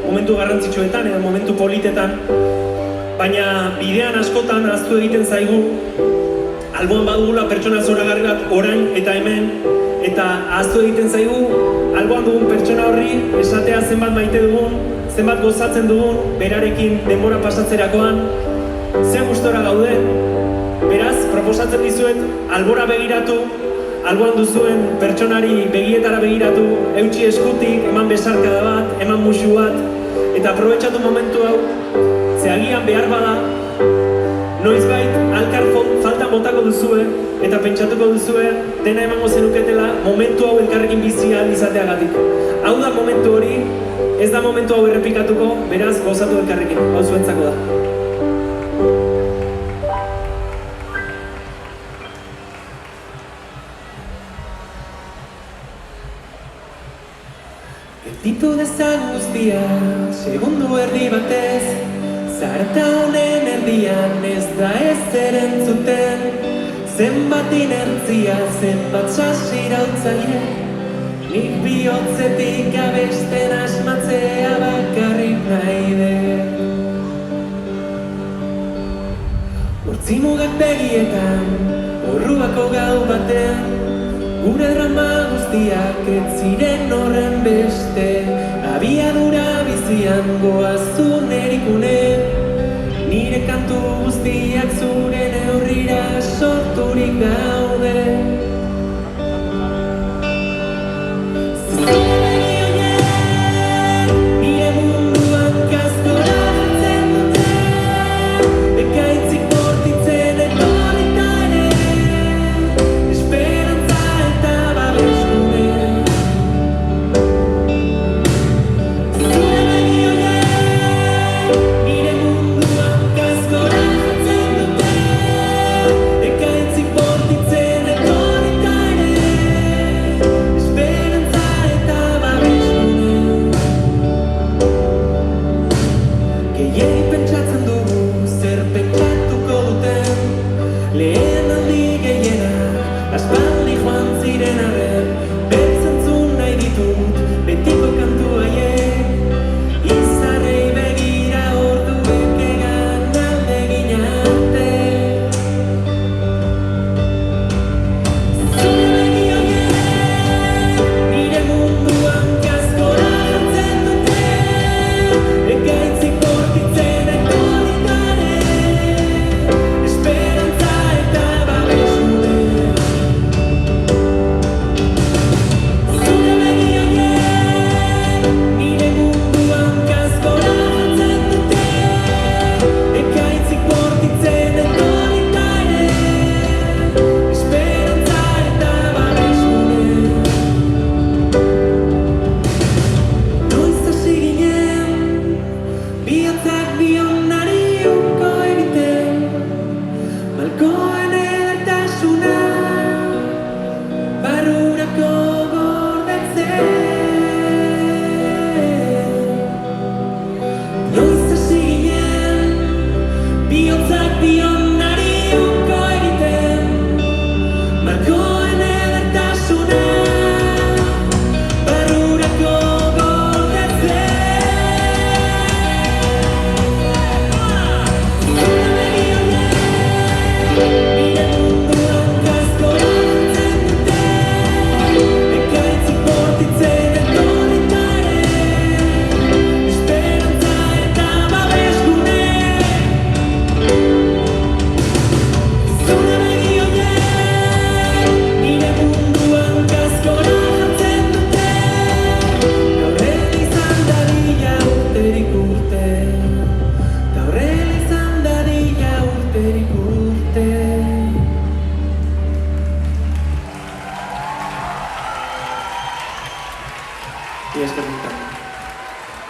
momentu garrantzitsuetan edo momentu politetan, baina bidean askotan ahaztu egiten zaigu, alboan badugula pertsona zoragarri bat orain eta hemen, eta ahaztu egiten zaigu, alboan dugun pertsona horri esatea zenbat maite dugun, zenbat gozatzen dugun, berarekin denbora pasatzerakoan, ze gustora gauden. Beraz, proposatzen dizuet, albora begiratu, alboan duzuen pertsonari begietara begiratu, eutsi eskutik, eman besarkada bat, eman musu bat, eta aprobetxatu momentu hau, ze agian behar bada, noizbait alkar falta botako duzue, eta pentsatuko duzue, dena emango zenuketela, momentu hau elkarrekin bizia izateagatik. Hau da momentu hori, ez da momentu hau errepikatuko, beraz, gozatu elkarrekin, hau zuentzako da. Gelditu dezan guztia, segundu erdi batez, zarata honen erdian ez da ezer entzuten, zenbat inertzia, zenbat sasirautzaile, nik bihotzetik abesten asmatzea bakarrik nahi dut. Hortzimugak begietan, orruako gau batean, gure drama guztiak ez ziren horren beste, abiadura bizian goazun erikunen, nire kantu guztiak zure neurrira sorturik daude.